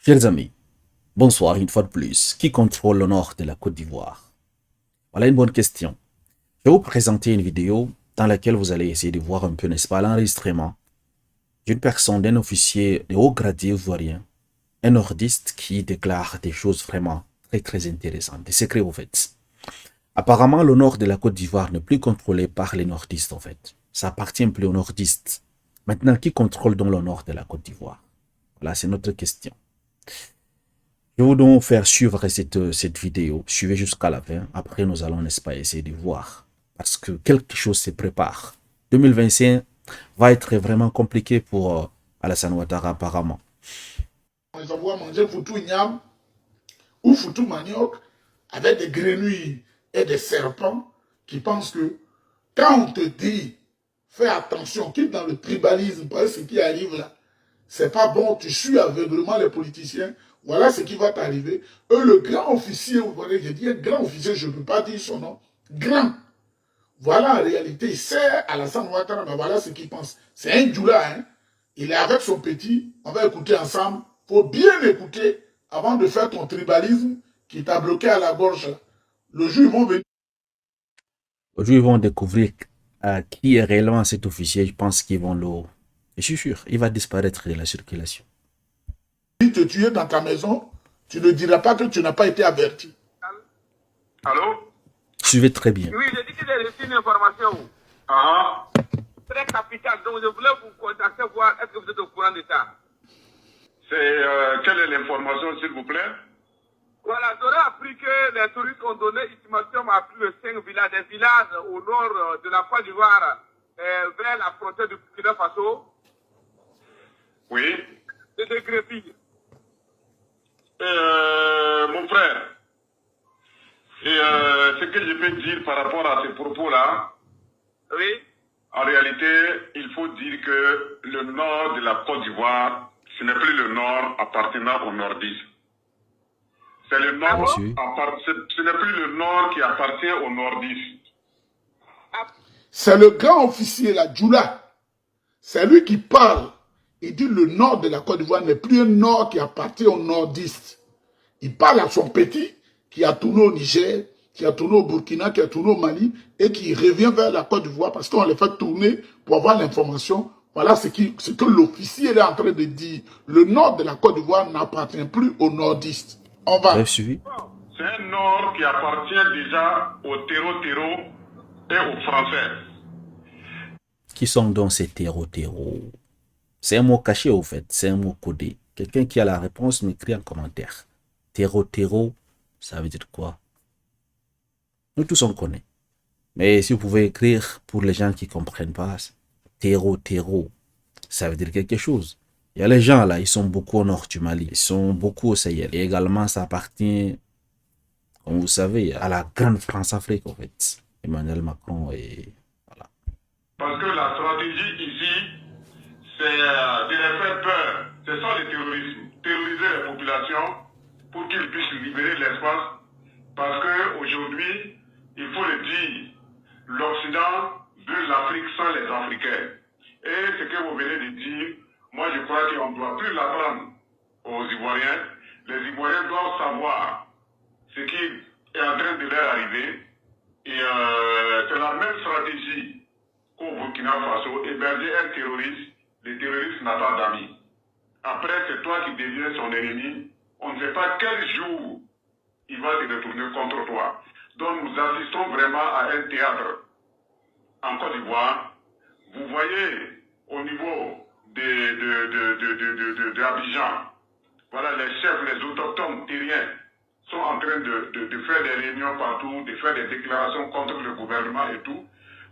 Chers amis, bonsoir une fois de plus. Qui contrôle le nord de la Côte d'Ivoire? Voilà une bonne question. Je vais vous présenter une vidéo dans laquelle vous allez essayer de voir un peu, n'est-ce pas, l'enregistrement d'une personne, d'un officier de haut gradé ivoirien, un nordiste qui déclare des choses vraiment très intéressantes, des secrets au fait. Apparemment, le nord de la Côte d'Ivoire n'est plus contrôlé par les nordistes en fait. Ça appartient plus aux nordistes. Maintenant, qui contrôle donc le nord de la Côte d'Ivoire? Voilà, c'est notre question. Je vais donc faire suivre cette vidéo. Suivez jusqu'à la fin. Après, nous allons, n'est-ce pas, essayer de voir. Parce que quelque chose se prépare. 2025 va être vraiment compliqué pour Alassane Ouattara, apparemment. On les envoie manger foutou igname ou foutou manioc avec des grenouilles et des serpents qui pensent que quand on te dit fais attention, quitte dans le tribalisme, parce que ce qui arrive là, c'est pas bon, tu suis aveuglement les politiciens, voilà ce qui va t'arriver. Eux, le grand officier, vous voyez, j'ai dit un grand officier, je ne peux pas dire son nom, grand. Voilà en réalité, il sert Alassane Ouattara, mais voilà ce qu'il pense. C'est un djoula, hein. Il est avec son petit, on va écouter ensemble. Il faut bien écouter avant de faire ton tribalisme qui t'a bloqué à la gorge. Le jour, ils vont venir. Aujourd'hui, ils vont découvrir qui est réellement cet officier. Je pense qu'ils vont le... Je suis sûr, il va disparaître de la circulation. Te tuer dans ta maison, tu ne diras pas que tu n'as pas été averti. Allô? Suivez très bien. Oui, j'ai dit que j'ai reçu une information. Ah. Très capitale, donc je voulais vous contacter, voir est-ce que vous êtes au courant de ça. Quelle est l'information, s'il vous plaît? Voilà, j'aurais appris que les touristes ont donné estimation à plus de 5 villages, des villages au nord de la Côte d'Ivoire, vers la frontière du Burkina Faso. Oui. Et de Grépille. Mon frère, et ce que je peux dire par rapport à ces propos-là, oui. En réalité, il faut dire que le nord de la Côte d'Ivoire, ce n'est plus le nord appartenant au nordisme. C'est le nord, ce n'est plus le nord qui appartient au nordisme. C'est le grand officier, la Djoula. C'est lui qui parle. Il dit le nord de la Côte d'Ivoire n'est plus un nord qui appartient aux nordistes. Il parle à son petit qui a tourné au Niger, qui a tourné au Burkina, qui a tourné au Mali et qui revient vers la Côte d'Ivoire parce qu'on les fait tourner pour avoir l'information. Voilà ce que l'officier est en train de dire. Le nord de la Côte d'Ivoire n'appartient plus aux nordistes. On va. Vous avez suivi? C'est un nord qui appartient déjà aux terreaux et aux Français. Qui sont donc ces terreaux? C'est un mot caché au fait, c'est un mot codé. Quelqu'un qui a la réponse m'écrit en commentaire. Terreau, ça veut dire quoi? Nous tous on connaît. Mais si vous pouvez écrire pour les gens qui ne comprennent pas, terreau, ça veut dire quelque chose. Il y a les gens là, ils sont beaucoup au nord du Mali, ils sont beaucoup au Sahel. Et également, ça appartient, comme vous savez, à la grande France-Afrique en fait. Emmanuel Macron et voilà. Parce que la stratégie ici, c'est de les faire peur. C'est ça le terrorisme. Terroriser les populations pour qu'ils puissent libérer l'espace. Parce qu'aujourd'hui, il faut le dire, l'Occident veut l'Afrique sans les Africains. Et ce que vous venez de dire, moi je crois qu'on ne doit plus l'apprendre aux Ivoiriens. Les Ivoiriens doivent savoir ce qui est en train de leur arriver. Et c'est la même stratégie qu'au Burkina Faso, héberger un terroriste. Le terroriste n'a pas d'amis. Après, c'est toi qui deviens son ennemi. On ne sait pas quel jour il va se retourner contre toi. Donc nous assistons vraiment à un théâtre en Côte d'Ivoire. Vous voyez au niveau de Abidjan, voilà, les chefs, les autochtones terriens sont en train de faire des réunions partout, de faire des déclarations contre le gouvernement et tout.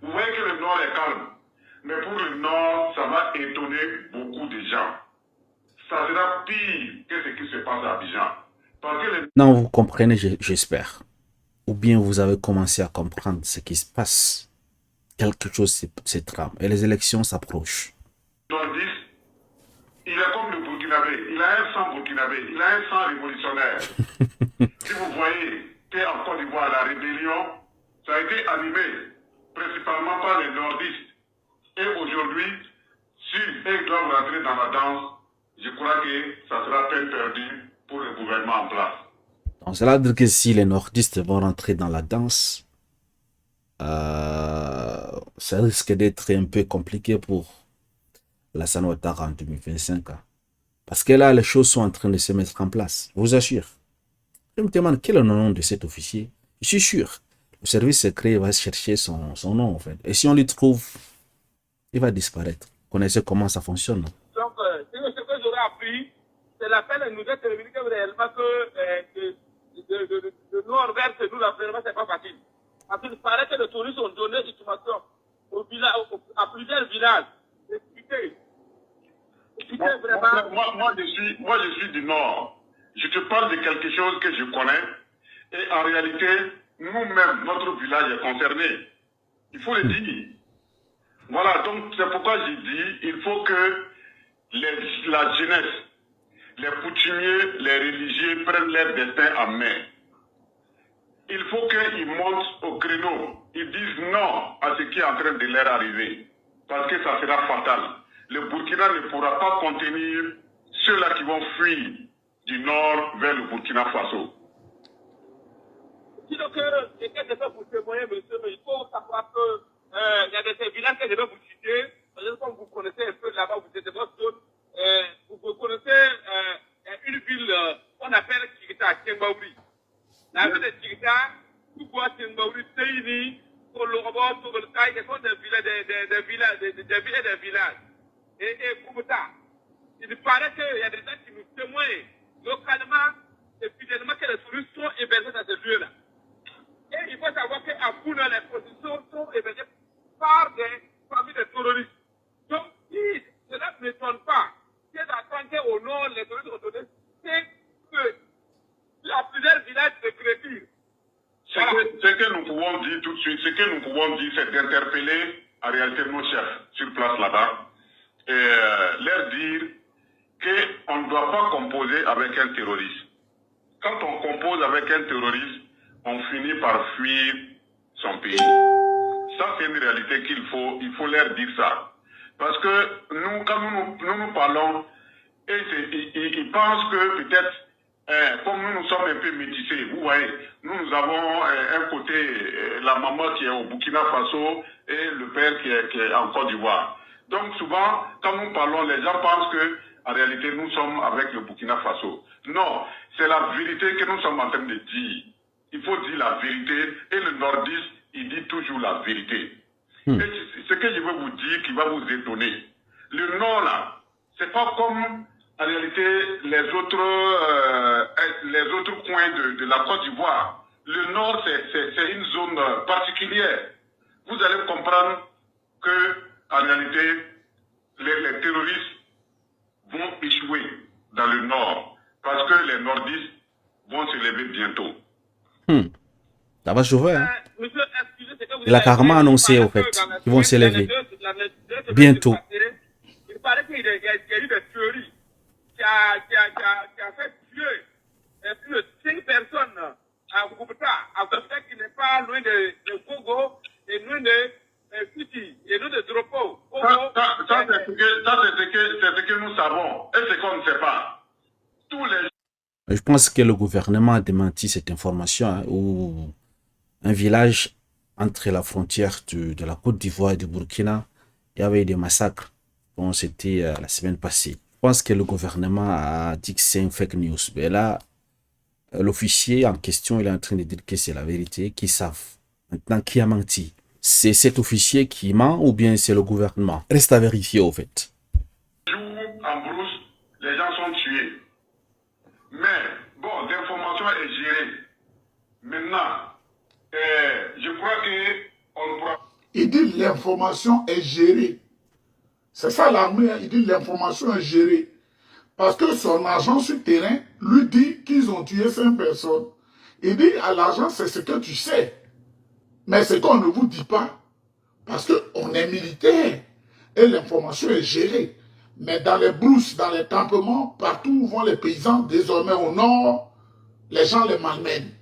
Vous voyez que le Nord est calme. Mais pour le Nord, ça va étonner beaucoup de gens. Ça sera pire que ce qui se passe à Abidjan. Parce que les... Non, vous comprenez, j'espère. Ou bien vous avez commencé à comprendre ce qui se passe. Quelque chose se trame. Et les élections s'approchent. Nordiste, il est comme le Burkinabé. Il a un sang burkinabé. Il a un sang révolutionnaire. Si vous voyez qu'en Côte d'Ivoire, la rébellion, ça a été animé principalement par les nordistes. Et aujourd'hui, si ils doivent rentrer dans la danse, je crois que ça sera peine perdue pour le gouvernement en place. Donc, cela veut dire que si les nordistes vont rentrer dans la danse, ça risque d'être un peu compliqué pour Alassane Ouattara en 2025. Parce que là, les choses sont en train de se mettre en place. Je vous assure. Je me demande quel est le nom de cet officier. Je suis sûr. Le service secret va chercher son nom, en fait. Et si on le trouve, il va disparaître. Vous connaissez comment ça fonctionne. Donc, ce que j'aurais appris, c'est l'appel à nous être communiqué réellement que de nord vers nous, là, vraiment, c'est pas facile. Parce qu'il paraît que les touristes ont donné information à plusieurs villages. Expliquez. Moi, je suis du Nord. Je te parle de quelque chose que je connais. Et en réalité, nous-mêmes, notre village est concerné. Il faut le dire. Voilà, donc c'est pourquoi j'ai dit, il faut que la jeunesse, les coutumiers, les religieux prennent leur destin en main. Il faut qu'ils montent au créneau. Ils disent non à ce qui est en train de leur arriver. Parce que ça sera fatal. Le Burkina ne pourra pas contenir ceux-là qui vont fuir du nord vers le Burkina Faso. Sinon que c'est quelque chose pour témoigner, monsieur, mais il faut savoir que il y a des villages que je vais vous citer. Comme vous connaissez un peu là-bas, vous êtes de votre zone. Vous connaissez une ville qu'on appelle Tigita, Tiengbaouri. La ville de Tigita, Koukoua, Tiengbaouri, Teini, Kolorobo, Togolkai, ce sont des villages. Et Koubuta. Il paraît qu'il y a des gens qui nous témoignent localement et fidèlement que les touristes sont hébergés dans ces lieux-là. Et il faut savoir qu'à Pouna, les positions sont hébergées par des familles de terroristes. Donc, si cela ne m'étonne pas que d'attendre au nord, les terroristes ont donné, c'est qu'il y a plusieurs villages de créatures. Ce que nous pouvons dire tout de suite, c'est d'interpeller en réalité nos chefs sur place là-bas et leur dire qu'on ne doit pas composer avec un terroriste. Quand on compose avec un terroriste, on finit par fuir son pays. Ça, c'est une réalité il faut leur dire ça. Parce que nous, quand nous parlons, ils pensent que peut-être, comme nous sommes un peu métissés, vous voyez, nous avons un côté, la maman qui est au Burkina Faso et le père qui est en Côte d'Ivoire. Donc souvent, quand nous parlons, les gens pensent que en réalité, nous sommes avec le Burkina Faso. Non, c'est la vérité que nous sommes en train de dire. Il faut dire la vérité. Et le nordiste, il dit toujours la vérité. Et ce que je veux vous dire qui va vous étonner, le nord là, c'est pas comme en réalité les autres coins de la Côte d'Ivoire. Le nord, c'est une zone particulière. Vous allez comprendre que en réalité, les terroristes vont échouer dans le nord parce que les nordistes vont se lever bientôt. Ça va sauver, hein? Monsieur, excusez, c'est que vous Il a carrément annoncé, au fait, qu'ils vont s'élever bientôt. Il paraît qu'il y a eu des tueries qui a fait tuer plus de 5 personnes à Koubuta, qui n'est pas loin de Gogo et loin de Fiti et loin de Dropo. Ça, c'est ce que nous savons et ce qu'on ne sait pas. Tous les... Je pense que le gouvernement a démenti cette information, hein, où un village entre la frontière de la Côte d'Ivoire et du Burkina, il y avait des massacres. Bon, c'était la semaine passée. Je pense que le gouvernement a dit que c'est une fake news. Mais là, l'officier en question, il est en train de dire que c'est la vérité, qu'ils savent. Maintenant, qui a menti? C'est cet officier qui ment ou bien c'est le gouvernement? Reste à vérifier, au fait. En brousse, les gens sont tués. Mais, bon, l'information est gérée. Maintenant, je crois qu'on pourra... Il dit l'information est gérée. C'est ça l'armée, il dit l'information est gérée. Parce que son agent sur terrain lui dit qu'ils ont tué 5 personnes. Il dit à l'agent, c'est ce que tu sais. Mais ce qu'on ne vous dit pas, parce qu'on est militaire et l'information est gérée. Mais dans les brousses, dans les campements, partout où vont les paysans, désormais au nord, les gens les malmènent.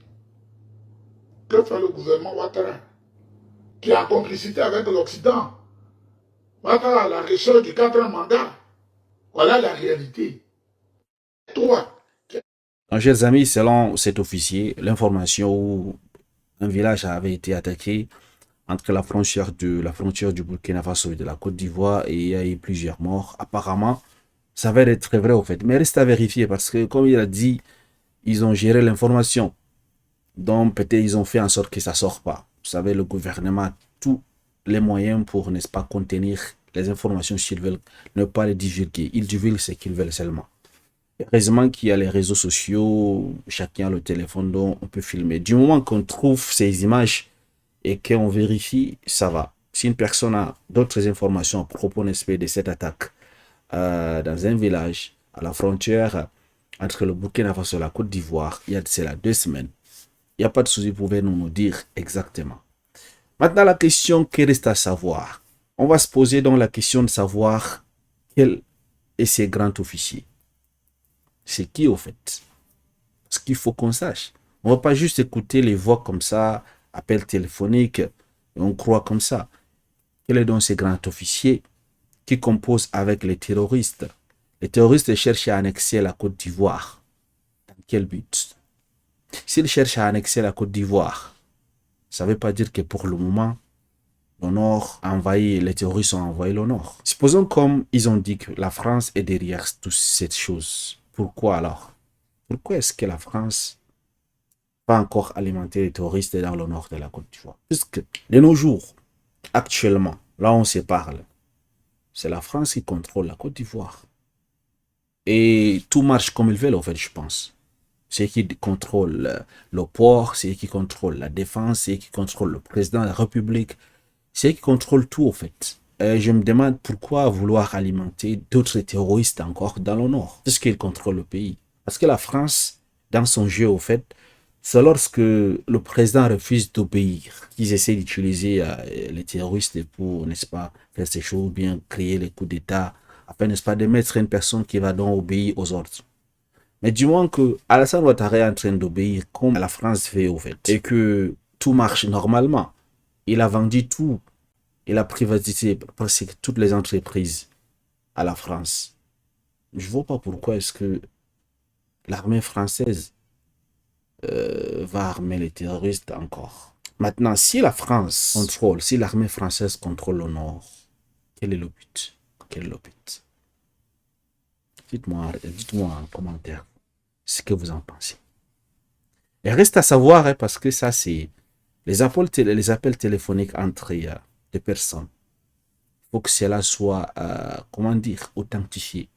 Que fait le gouvernement Ouattara, qui est en complicité avec l'Occident? Ouattara à la recherche du 4e mandat. Voilà la réalité. Toi, Donc, chers amis, selon cet officier, l'information où un village avait été attaqué entre la frontière du Burkina Faso et de la Côte d'Ivoire et il y a eu plusieurs morts. Apparemment, ça va être très vrai au fait. Mais reste à vérifier parce que, comme il a dit, ils ont géré l'information. Donc, peut-être ils ont fait en sorte que ça ne sort pas. Vous savez, le gouvernement a tous les moyens pour, n'est-ce pas, contenir les informations s'ils veulent ne pas les divulguer. Ils divulguent ce qu'ils veulent seulement. Heureusement qu'il y a les réseaux sociaux, chacun a le téléphone dont on peut filmer. Du moment qu'on trouve ces images et qu'on vérifie, ça va. Si une personne a d'autres informations à propos, n'est-ce pas, de cette attaque dans un village à la frontière entre le Burkina Faso et la Côte d'Ivoire, il y a de cela 2 semaines, il n'y a pas de souci, vous pouvez nous dire exactement. Maintenant, la question qui reste à savoir. On va se poser donc la question de savoir quel est ce grand officier. C'est qui au fait? Parce qu'il faut qu'on sache. On ne va pas juste écouter les voix comme ça, appels téléphoniques, et on croit comme ça. Quel est donc ce grand officier qui compose avec les terroristes? Les terroristes cherchent à annexer la Côte d'Ivoire. Dans quel but? S'ils cherchent à annexer la Côte d'Ivoire, ça ne veut pas dire que pour le moment, le Nord a envahi, les terroristes ont envahi le Nord. Supposons comme ils ont dit que la France est derrière toutes ces choses. Pourquoi alors? Pourquoi est-ce que la France va encore alimenter les terroristes dans le nord de la Côte d'Ivoire? Puisque de nos jours, actuellement, là on se parle, c'est la France qui contrôle la Côte d'Ivoire. Et tout marche comme ils veulent, en fait, je pense. C'est qui contrôle le port, c'est qui contrôle la défense, c'est qui contrôle le président de la République, c'est qui contrôle tout, en fait. Je me demande pourquoi vouloir alimenter d'autres terroristes encore dans le nord, puisqu'ils contrôlent le pays. Parce que la France, dans son jeu, au fait, c'est lorsque le président refuse d'obéir qu'ils essaient d'utiliser les terroristes pour, n'est-ce pas, faire ces choses, bien créer les coups d'État, afin, n'est-ce pas, de mettre une personne qui va donc obéir aux ordres. Mais du moment que Alassane Ouattara est en train d'obéir comme la France fait, au fait, et que tout marche normalement, il a vendu tout, il a privatisé presque toutes les entreprises à la France. Je ne vois pas pourquoi est-ce que l'armée française va armer les terroristes encore. Maintenant, si la France contrôle, si l'armée française contrôle le Nord, quel est le but? Quel est le but? Dites-moi en commentaire ce que vous en pensez. Et reste à savoir, hein, parce que ça, c'est les appels téléphoniques entre des personnes. Il faut que cela soit, comment dire, authentifié.